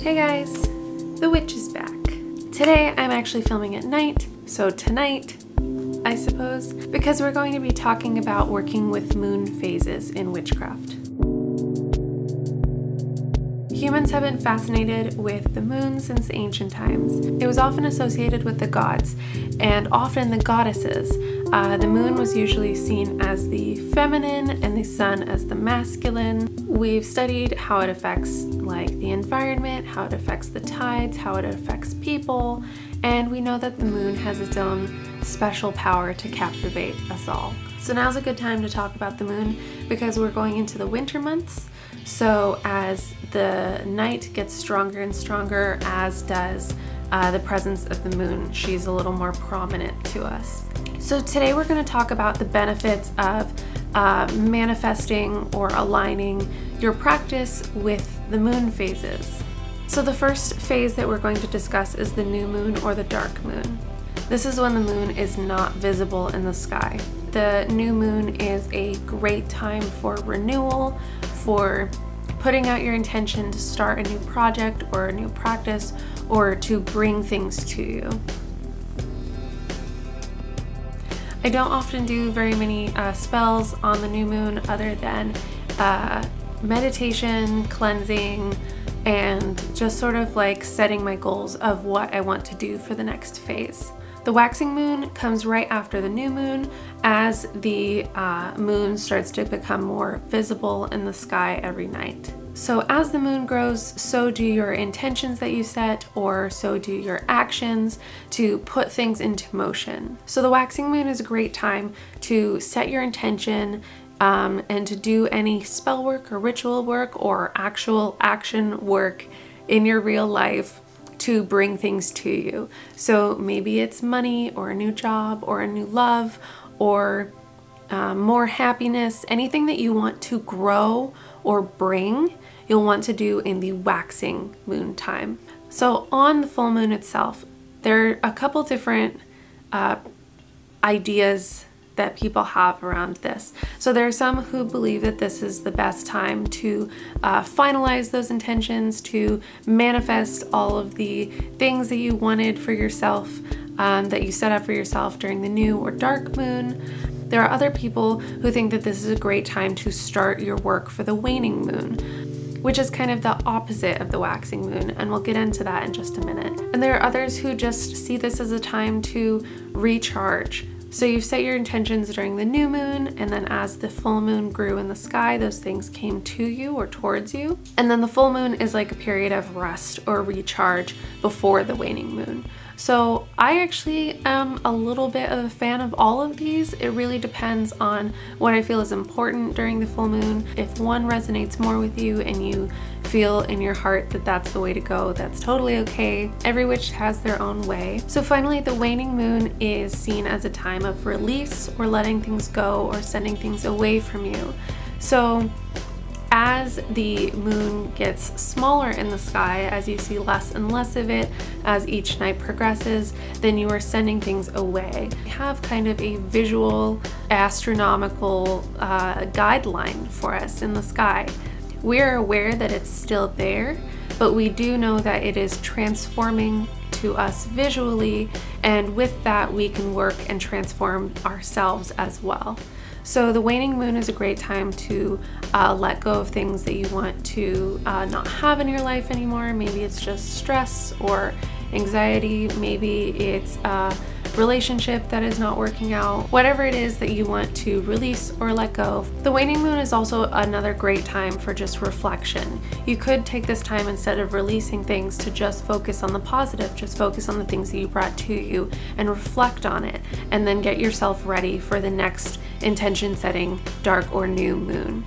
Hey guys, the witch is back. Today I'm actually filming at night, so tonight, I suppose, because we're going to be talking about working with moon phases in witchcraft. Humans have been fascinated with the moon since ancient times. It was often associated with the gods, and often the goddesses. The moon was usually seen as the feminine and the sun as the masculine. We've studied how it affects the environment, how it affects the tides, how it affects people, and we know that the moon has its own special power to captivate us all. So now's a good time to talk about the moon because we're going into the winter months. So as the night gets stronger and stronger, as does the presence of the moon, she's a little more prominent to us. So today we're going to talk about the benefits of manifesting or aligning your practice with the moon phases. So the first phase that we're going to discuss is the new moon or the dark moon. This is when the moon is not visible in the sky. The new moon is a great time for renewal, for putting out your intention to start a new project or a new practice or to bring things to you. I don't often do very many spells on the new moon other than meditation, cleansing, and just sort of like setting my goals of what I want to do for the next phase. The waxing moon comes right after the new moon as the moon starts to become more visible in the sky every night. So as the moon grows, so do your intentions that you set, or so do your actions to put things into motion. So the waxing moon is a great time to set your intention and to do any spell work or ritual work or actual action work in your real life to bring things to you. So maybe it's money or a new job or a new love or more happiness, anything that you want to grow or bring, you'll want to do in the waxing moon time. So on the full moon itself, there are a couple different ideas that people have around this. So there are some who believe that this is the best time to finalize those intentions, to manifest all of the things that you wanted for yourself, that you set up for yourself during the new or dark moon. There are other people who think that this is a great time to start your work for the waning moon, which is kind of the opposite of the waxing moon, and we'll get into that in just a minute. And there are others who just see this as a time to recharge. So you've set your intentions during the new moon, and then as the full moon grew in the sky, those things came to you or towards you. And then the full moon is like a period of rest or recharge before the waning moon. So I actually am a little bit of a fan of all of these. It really depends on what I feel is important during the full moon. If one resonates more with you and you feel in your heart that that's the way to go, that's totally okay. Every witch has their own way. So finally, the waning moon is seen as a time of release or letting things go or sending things away from you. So as the moon gets smaller in the sky, as you see less and less of it as each night progresses, then you are sending things away. We have kind of a visual, astronomical guideline for us in the sky. We're aware that it's still there, but we do know that it is transforming to us visually, and with that we can work and transform ourselves as well. So the waning moon is a great time to let go of things that you want to not have in your life anymore. Maybe it's just stress or anxiety. Maybe it's a relationship that is not working out. Whatever it is that you want to release or let go. The waning moon is also another great time for just reflection. You could take this time, instead of releasing things, to just focus on the positive, just focus on the things that you brought to you and reflect on it, and then get yourself ready for the next intention setting dark or new moon.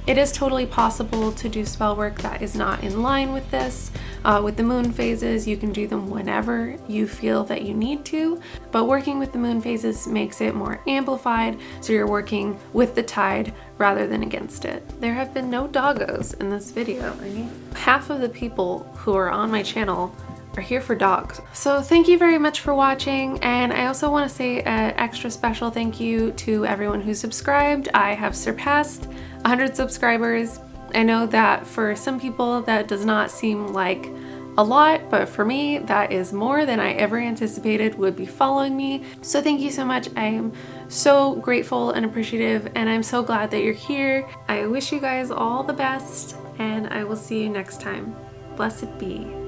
It is totally possible to do spell work that is not in line with this. With the moon phases, you can do them whenever you feel that you need to, but working with the moon phases makes it more amplified, so you're working with the tide rather than against it. There have been no doggos in this video. I mean, half of the people who are on my channel are here for dogs. So thank you very much for watching, and I also want to say an extra special thank you to everyone who subscribed. I have surpassed 100 subscribers I know that for some people that does not seem like a lot, but for me that is more than I ever anticipated would be following me. So thank you so much. I am so grateful and appreciative, and I'm so glad that you're here. I wish you guys all the best, and I will see you next time. Blessed be.